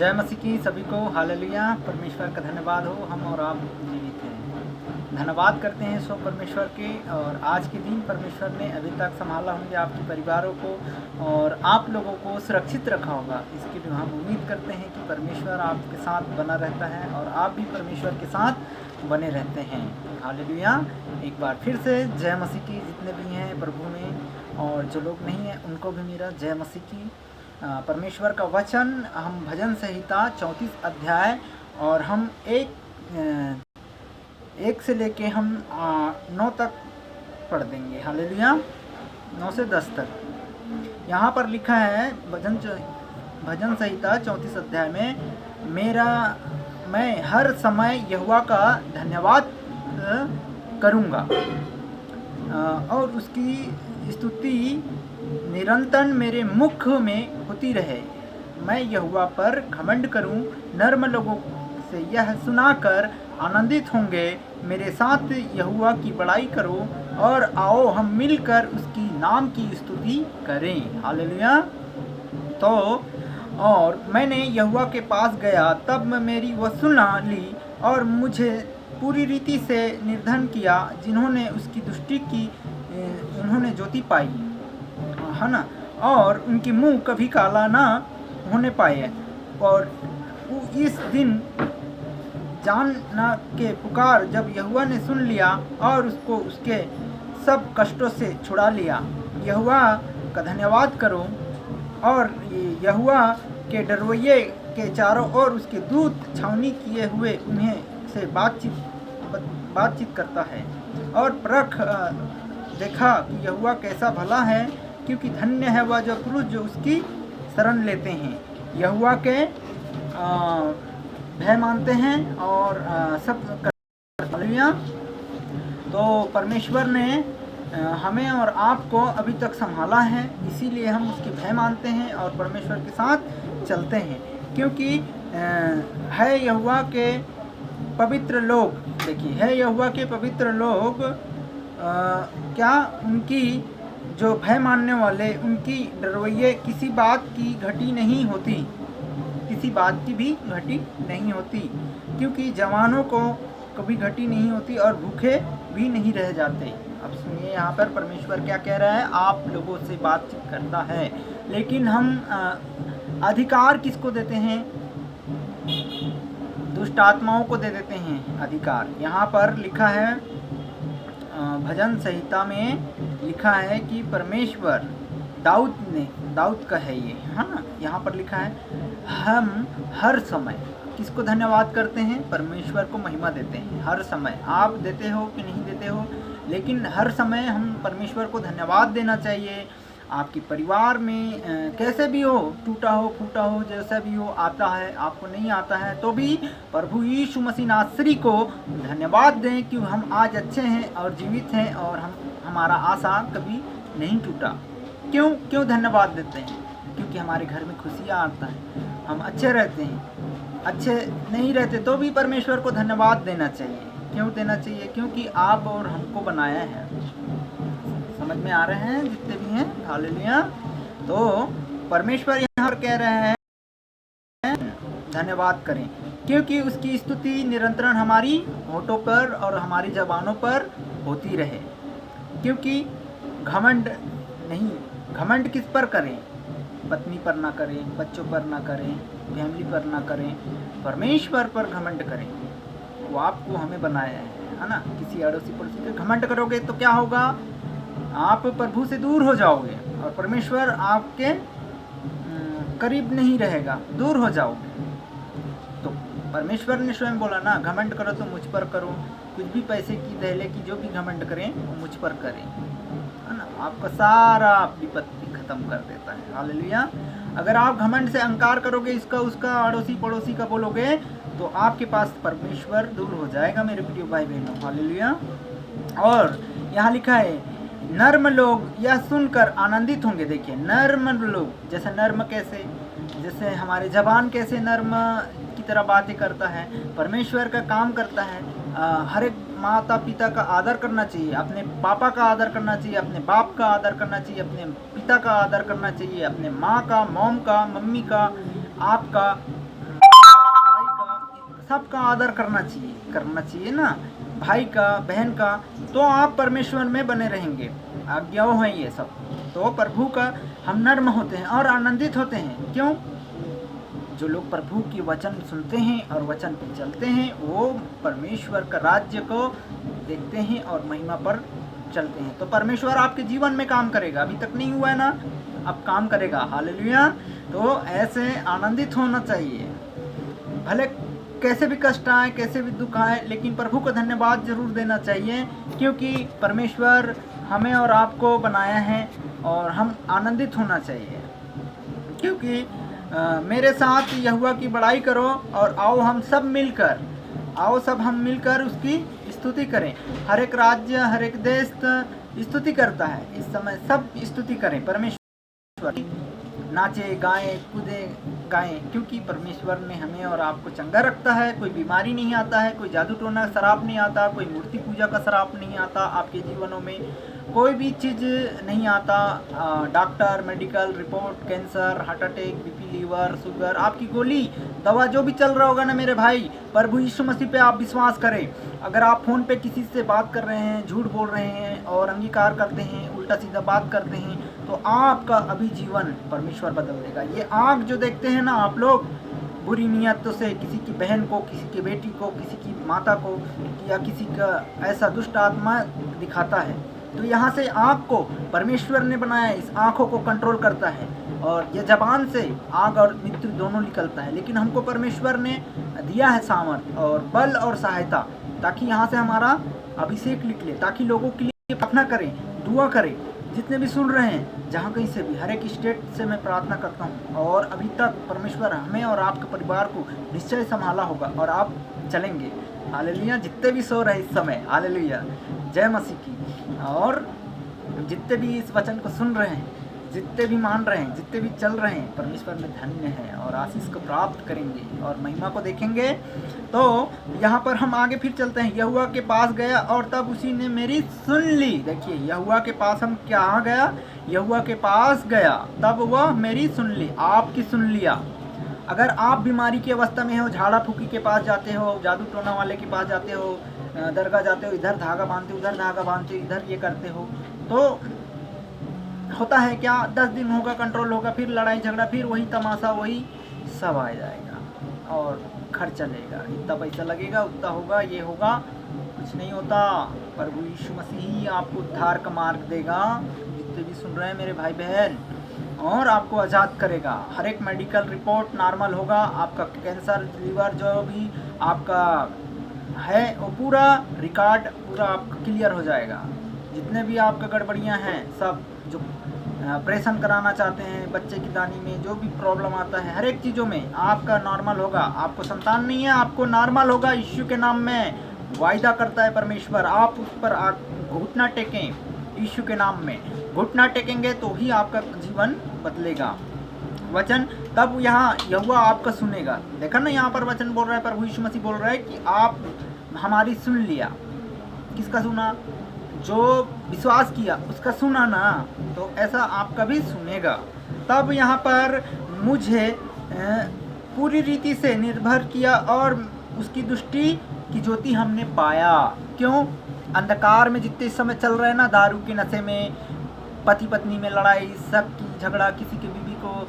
जय मसीह की सभी को हालेलुया। परमेश्वर का धन्यवाद हो, हम और आप जीवित हैं। धन्यवाद करते हैं सो परमेश्वर के। और आज के दिन परमेश्वर ने अभी तक संभाला होंगे आपके परिवारों को और आप लोगों को सुरक्षित रखा होगा। इसके लिए हम उम्मीद करते हैं कि परमेश्वर आपके साथ बना रहता है और आप भी परमेश्वर के साथ बने रहते हैं। हालेलुया। एक बार फिर से जय मसीह की। जितने भी हैं प्रभु में और जो लोग नहीं हैं उनको भी मेरा जय मसीह की। परमेश्वर का वचन हम भजन संहिता 34 अध्याय और हम एक से लेके हम 9 तक पढ़ देंगे। हालेलुया। 9 से 10 तक यहाँ पर लिखा है भजन संहिता 34 अध्याय में, मैं हर समय यहोवा का धन्यवाद करूँगा और उसकी स्तुति निरंतर मेरे मुख में होती रहे। मैं यहोवा पर घमंड करूं, नर्म लोगों से यह सुनाकर आनंदित होंगे। मेरे साथ यहोवा की बड़ाई करो और आओ हम मिलकर उसकी नाम की स्तुति करें। हालेलुया। तो और मैंने यहोवा के पास गया, तब मेरी वह सुना ली और मुझे पूरी रीति से निर्धन किया। जिन्होंने उसकी दृष्टि की उन्होंने ज्योति पाई, है ना, और उनके मुंह कभी काला ना होने पाए। और इस दिन जाना के पुकार जब यहोवा ने सुन लिया और उसको उसके सब कष्टों से छुड़ा लिया। यहोवा का धन्यवाद करो और यहोवा के डरवैये के चारों ओर उसके दूत छावनी किए हुए उन्हें से बातचीत करता है। और परख देखा कि यहोवा कैसा भला है, क्योंकि धन्य है वह जो पुरुष जो उसकी शरण लेते हैं, यहोवा के भय मानते हैं और सब हालेलुया। तो परमेश्वर ने हमें और आपको अभी तक संभाला है, इसीलिए हम उसके भय मानते हैं और परमेश्वर के साथ चलते हैं। क्योंकि है यहोवा के पवित्र लोग, देखिए, है यहोवा के पवित्र लोग क्या उनकी जो भय मानने वाले उनकी डरवैये किसी बात की घटी नहीं होती, किसी बात की भी घटी नहीं होती, क्योंकि जवानों को कभी घटी नहीं होती और भूखे भी नहीं रह जाते। अब सुनिए यहाँ पर परमेश्वर क्या कह रहा है। आप लोगों से बातचीत करता है, लेकिन हम अधिकार किसको देते हैं? दुष्ट आत्माओं को दे देते हैं अधिकार। यहाँ पर लिखा है भजन संहिता में लिखा है कि परमेश्वर दाऊद का है ये, है ना। यहाँ पर लिखा है हम हर समय किसको धन्यवाद करते हैं? परमेश्वर को महिमा देते हैं हर समय। आप देते हो कि नहीं देते हो, लेकिन हर समय हम परमेश्वर को धन्यवाद देना चाहिए। आपके परिवार में कैसे भी हो, टूटा हो फूटा हो, जैसा भी हो, आता है आपको नहीं आता है तो भी प्रभु यीशु मसीह नासरी को धन्यवाद दें कि हम आज अच्छे हैं और जीवित हैं और हमारा आशा कभी नहीं टूटा। क्यों धन्यवाद देते हैं? क्योंकि हमारे घर में खुशियाँ आता है, हम अच्छे रहते हैं। अच्छे नहीं रहते तो भी परमेश्वर को धन्यवाद देना चाहिए। क्यों देना चाहिए? क्योंकि आप और हमको बनाया है। समझ में आ रहे हैं जितने भी हैं? हालेलुया। तो परमेश्वर यहाँ पर कह रहे हैं धन्यवाद करें, क्योंकि उसकी स्तुति निरंतर हमारी होठों पर और हमारी जबानों पर होती रहे। क्योंकि घमंड नहीं, घमंड किस पर करें? पत्नी पर ना करें, बच्चों पर ना करें, फैमिली पर ना करें, परमेश्वर पर घमंड करें। वो आपको हमें बनाया है ना। किसी अड़ोसी पड़ोसी पे घमंड करोगे तो क्या होगा? आप प्रभु से दूर हो जाओगे और परमेश्वर आपके करीब नहीं रहेगा, दूर हो जाओगे। तो परमेश्वर ने स्वयं बोला ना, घमंड करो तो मुझ पर करो। कुछ भी पैसे की दहले की जो भी घमंड करें वो मुझ पर करें, है ना। आपका सारा विपत्ति खत्म कर देता है। हालेलुया। अगर आप घमंड से अहंकार करोगे, इसका उसका अड़ोसी पड़ोसी का बोलोगे, तो आपके पास परमेश्वर दूर हो जाएगा मेरे प्रिय भाई बहनों। हालेलुया। और यहाँ लिखा है नर्म लोग यह सुनकर आनंदित होंगे। देखिए, नर्म लोग, जैसे नर्म कैसे, जैसे हमारे जबान कैसे नर्म की तरह बातें करता है, परमेश्वर का काम करता है। हर एक माता पिता का आदर करना चाहिए, अपने पापा का आदर करना चाहिए, अपने बाप का आदर करना चाहिए, अपने पिता का आदर करना चाहिए, अपने माँ का, मॉम का, मम्मी का, आपका, सबका आदर करना चाहिए ना, भाई का, बहन का, तो आप परमेश्वर में बने रहेंगे। आज्ञाओं हैं ये सब, तो प्रभु का हम नर्म होते हैं और आनंदित होते हैं। क्यों? जो लोग प्रभु की वचन सुनते हैं और वचन पर चलते हैं, वो परमेश्वर का राज्य को देखते हैं और महिमा पर चलते हैं। तो परमेश्वर आपके जीवन में काम करेगा। अभी तक नहीं हुआ है ना, अब काम करेगा। हालेलुया। तो ऐसे आनंदित होना चाहिए, भले कैसे भी कष्ट आए, कैसे भी दुख आए, लेकिन प्रभु को धन्यवाद जरूर देना चाहिए, क्योंकि परमेश्वर हमें और आपको बनाया है और हम आनंदित होना चाहिए। क्योंकि मेरे साथ यहोवा की बड़ाई करो और आओ सब हम मिलकर उसकी स्तुति करें। हर एक राज्य, हर एक देश स्तुति करता है। इस समय सब स्तुति करें परमेश्वर की, नाचे, गाएं, कूदे, गाएं, क्योंकि परमेश्वर ने हमें और आपको चंगा रखता है। कोई बीमारी नहीं आता है, कोई जादू टोना श्राप नहीं आता, कोई मूर्ति पूजा का श्राप नहीं आता आपके जीवनों में, कोई भी चीज़ नहीं आता। Doctor, medical report, cancer, heart attack, BP, liver, sugar, आपकी गोली, दवा जो भी चल रहा होगा ना मेरे भाई, प्रभु यीशु मसीह पे आप विश्वास करें। अगर आप फ़ोन पे किसी से बात कर रहे हैं, झूठ बोल रहे हैं और अंगीकार करते हैं, उल्टा सीधा बात करते हैं, तो आपका अभी जीवन परमेश्वर बदल देगा। ये आँख जो देखते हैं ना आप लोग, बुरी नियतों से किसी की बहन को, किसी की बेटी को, किसी की माता को या किसी का ऐसा दुष्ट आत्मा दिखाता है, तो यहाँ से आँख को परमेश्वर ने बनाया, इस आँखों को कंट्रोल करता है। और ये जबान से आग और मृत्यु दोनों निकलता है, लेकिन हमको परमेश्वर ने दिया है सामर्थ और बल और सहायता, ताकि यहाँ से हमारा अभिषेक निकले, ताकि लोगों के लिए प्रार्थना करें, दुआ करें। जितने भी सुन रहे हैं, जहाँ कहीं से भी, हर एक स्टेट से मैं प्रार्थना करता हूँ, और अभी तक परमेश्वर हमें और आपके परिवार को निश्चय संभाला होगा और आप चलेंगे। हालेलुया। जितने भी सो रहे इस समय, हालेलुया, जय मसीह की। और जितने भी इस वचन को सुन रहे हैं, जितने भी मान रहे हैं, जितने भी चल रहे हैं, परमेश्वर में धन्य है और आशीष को प्राप्त करेंगे और महिमा को देखेंगे। तो यहाँ पर हम आगे फिर चलते हैं। यहोवा के पास गया और तब उसी ने मेरी सुन ली। देखिए, यहोवा के पास हम क्या गया? यहोवा के पास गया, तब वह मेरी सुन ली, आपकी सुन लिया। अगर आप बीमारी की अवस्था में हो, झाड़ा फूकी के पास जाते हो, जादू टोना वाले के पास जाते हो, दरगाह जाते हो, इधर धागा बांधते हो, उधर धागा बांधते हो, इधर ये करते हो, तो होता है क्या, 10 दिन होगा, कंट्रोल होगा, फिर लड़ाई झगड़ा, फिर वही तमाशा, वही सब आ जाएगा और खर्चा लेगा, इतना पैसा लगेगा, उतना होगा, ये होगा, कुछ नहीं होता। प्रभु यीशु मसीह ही आपको उद्धार का मार्ग देगा, जितने भी सुन रहे हैं मेरे भाई बहन, और आपको आज़ाद करेगा। हर एक मेडिकल रिपोर्ट नॉर्मल होगा, आपका कैंसर, लीवर जो भी आपका है वो पूरा रिकॉर्ड पूरा आपका क्लियर हो जाएगा। जितने भी आपका गड़बड़ियाँ हैं सब, जो ऑपरेशन कराना चाहते हैं, बच्चे की दानी में जो भी प्रॉब्लम आता है, हर एक चीज़ों में आपका नॉर्मल होगा। आपको संतान नहीं है, आपको नॉर्मल होगा, यीशु के नाम में वायदा करता है परमेश्वर। आप उस पर घुटना टेकें, यीशु के नाम में घुटना टेकेंगे तो ही आपका जीवन बदलेगा। वचन तब यहाँ यहोवा आपका सुनेगा। देखा ना, यहाँ पर वचन बोल रहा है, प्रभु यीशु मसीह बोल रहा है कि आप हमारी सुन लिया। किसका सुना? जो विश्वास किया उसका सुना ना, तो ऐसा आपका भी सुनेगा। तब यहाँ पर मुझे पूरी रीति से निर्भर किया और उसकी दृष्टि की ज्योति हमने पाया। क्यों? अंधकार में जितने समय चल रहे हैं ना, दारू के नशे में, पति पत्नी में लड़ाई, सबकी झगड़ा, किसी के बीवी को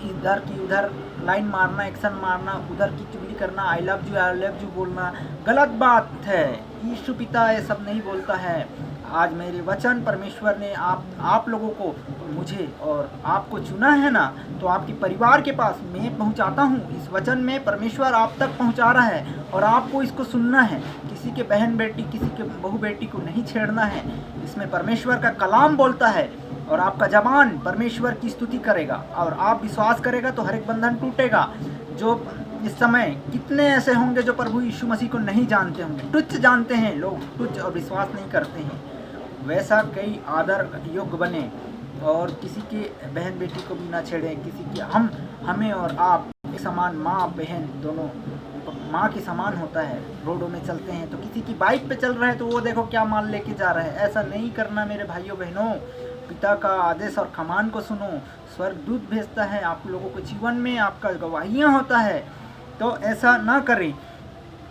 इधर की उधर लाइन मारना, एक्शन मारना, उधर की चुगली करना, आई लव यू बोलना, गलत बात है। यीशु पिता ये सब नहीं बोलता है। आज मेरे वचन परमेश्वर ने आप लोगों को, मुझे और आपको चुना है ना, तो आपके परिवार के पास मैं पहुंचाता हूं। इस वचन में परमेश्वर आप तक पहुंचा रहा है और आपको इसको सुनना है। किसी के बहन बेटी, किसी के बहू बेटी को नहीं छेड़ना है। इसमें परमेश्वर का कलाम बोलता है और आपका जबान परमेश्वर की स्तुति करेगा और आप विश्वास करेगा तो हर एक बंधन टूटेगा। जो इस समय कितने ऐसे होंगे जो प्रभु यीशु मसीह को नहीं जानते होंगे, तुच्छ जानते हैं लोग, तुच्छ और विश्वास नहीं करते हैं। वैसा कई आदर योग्य बने और किसी के बहन बेटी को भी ना छेड़ें। किसी की हमें और आप एक समान, माँ बहन दोनों माँ के समान होता है। रोडों में चलते हैं तो किसी की बाइक पे चल रहे हैं तो वो देखो क्या माल लेके जा रहे हैं। ऐसा नहीं करना मेरे भाइयों बहनों। पिता का आदेश और कमान को सुनो। स्वर्गदूत भेजता है आप लोगों को जीवन में, आपका गवाहियाँ होता है, तो ऐसा ना करें।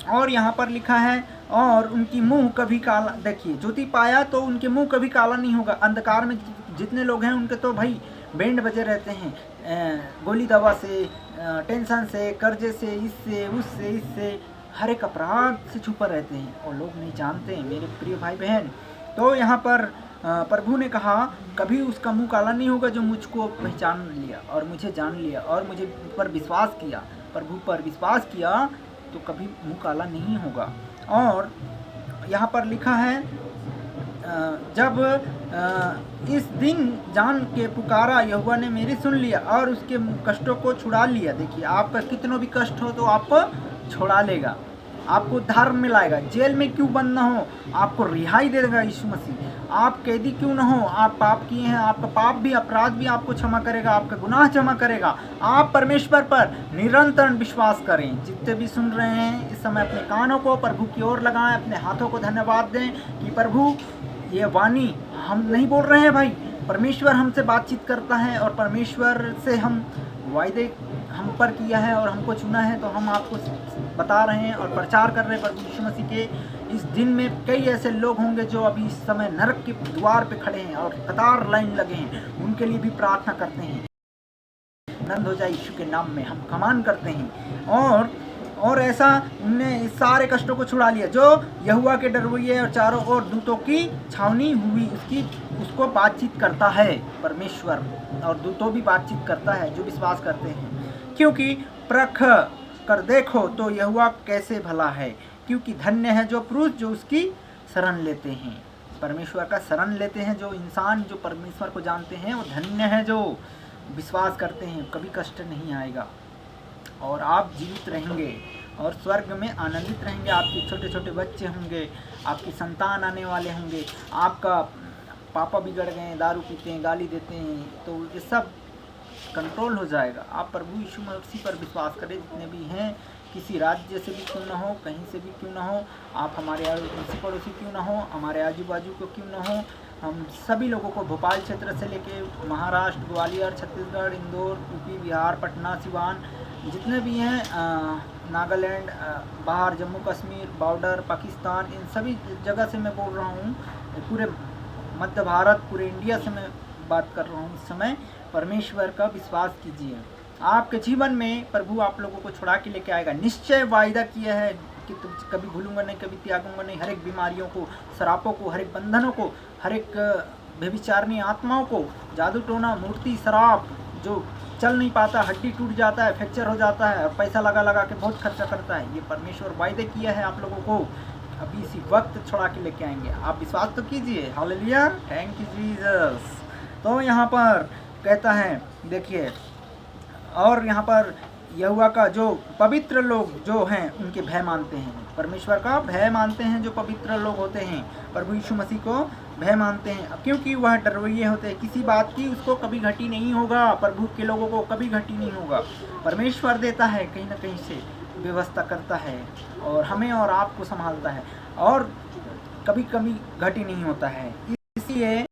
और यहाँ पर लिखा है और उनकी मुंह कभी काला, देखिए ज्योति पाया तो उनके मुंह कभी काला नहीं होगा। अंधकार में जितने लोग हैं उनके तो भाई बैंड बजे रहते हैं, गोली दवा से, टेंशन से, कर्जे से, इससे उससे, इससे हर एक अपराध से छुपा रहते हैं और लोग नहीं जानते हैं मेरे प्रिय भाई बहन। तो यहाँ पर प्रभु ने कहा कभी उसका मुंह काला नहीं होगा जो मुझको पहचान लिया और मुझे जान लिया और मुझे पर विश्वास किया, प्रभु पर विश्वास किया तो कभी मुंह काला नहीं होगा। और यहाँ पर लिखा है जब इस दिन जान के पुकारा यहोवा ने मेरी सुन लिया और उसके कष्टों को छुड़ा लिया। देखिए आपका कितनों भी कष्ट हो तो आपको छुड़ा लेगा, आपको उद्धार में लाएगा। जेल में क्यों बंद ना हो, आपको रिहाई दे देगा यीशु मसीह। आप कैदी क्यों ना हो, आप पाप किए हैं, आपका पाप भी अपराध भी आपको क्षमा करेगा, आपका गुनाह क्षमा करेगा। आप परमेश्वर पर निरंतर विश्वास करें। जितने भी सुन रहे हैं इस समय अपने कानों को प्रभु की ओर लगाएं, अपने हाथों को धन्यवाद दें कि प्रभु ये वाणी हम नहीं बोल रहे हैं भाई, परमेश्वर हमसे बातचीत करता है और परमेश्वर से हम वायदे हम पर किया है और हमको चुना है, तो हम आपको बता रहे हैं और प्रचार कर रहे हैं प्रभु यीशु मसीह के। इस दिन में कई ऐसे लोग होंगे जो अभी इस समय नरक के द्वार पे खड़े हैं और कतार लाइन लगे हैं, उनके लिए भी प्रार्थना करते हैं। आनंद हो जाए यीशु के नाम में हम कमान करते हैं। और ऐसा उनने इस सारे कष्टों को छुड़ा लिया जो यहोवा के डरवैये और चारों ओर दूतों की छावनी हुई उसको बातचीत करता है परमेश्वर, और दूतों भी बातचीत करता है जो विश्वास करते हैं। क्योंकि परख कर देखो तो यहोवा कैसे भला है, क्योंकि धन्य है जो पुरुष जो उसकी शरण लेते हैं, परमेश्वर का शरण लेते हैं। जो इंसान जो परमेश्वर को जानते हैं वो धन्य है जो विश्वास करते हैं। कभी कष्ट नहीं आएगा और आप जीवित रहेंगे और स्वर्ग में आनंदित रहेंगे। आपके छोटे छोटे बच्चे होंगे, आपकी संतान आने वाले होंगे। आपका पापा बिगड़ गए, दारू पीते हैं, गाली देते हैं, तो ये सब कंट्रोल हो जाएगा। आप प्रभु यीशु मसीह पर विश्वास करें। जितने भी हैं, किसी राज्य से भी क्यों ना हो, कहीं से भी क्यों ना हो, आप हमारे अड़ोसी पड़ोसी क्यों ना हो, हमारे आजू बाजू को क्यों ना हो, हम सभी लोगों को भोपाल क्षेत्र से लेके महाराष्ट्र, ग्वालियर, छत्तीसगढ़, इंदौर, यूपी, बिहार, पटना, सिवान, जितने भी हैं, नागालैंड, बाहर जम्मू कश्मीर, बॉर्डर, पाकिस्तान, इन सभी जगह से मैं बोल रहा हूँ। पूरे मध्य भारत, पूरे इंडिया से मैं बात कर रहा हूँ इस समय। परमेश्वर का विश्वास कीजिए, आपके जीवन में प्रभु आप लोगों को छुड़ा के लेके आएगा। निश्चय वायदा किया है कि तुम कभी भूलूंगा नहीं, कभी त्यागूंगा नहीं। हर एक बीमारियों को, शरापों को, हर एक बंधनों को, हर एक व्यभिचारिणी आत्माओं को, जादू टोना, मूर्ति, शराब जो चल नहीं पाता, हड्डी टूट जाता है, फ्रैक्चर हो जाता है और पैसा लगा लगा के बहुत खर्चा करता है, ये परमेश्वर वायदे किया है आप लोगों को। अभी इसी वक्त छुड़ा के लेके आएंगे। आप विश्वास तो कीजिए। Hallelujah, thank you Jesus. तो यहाँ पर कहता है, देखिए, और यहाँ पर यहोवा का जो पवित्र लोग जो हैं उनके भय मानते हैं, परमेश्वर का भय मानते हैं जो पवित्र लोग होते हैं, प्रभु यीशु मसीह को भय मानते हैं, क्योंकि वह डरवैये होते हैं। किसी बात की उसको कभी घटी नहीं होगा, प्रभु के लोगों को कभी घटी नहीं होगा। परमेश्वर देता है, कहीं ना कहीं से व्यवस्था करता है और हमें और आपको संभालता है और कभी कभी घटी नहीं होता है। इसलिए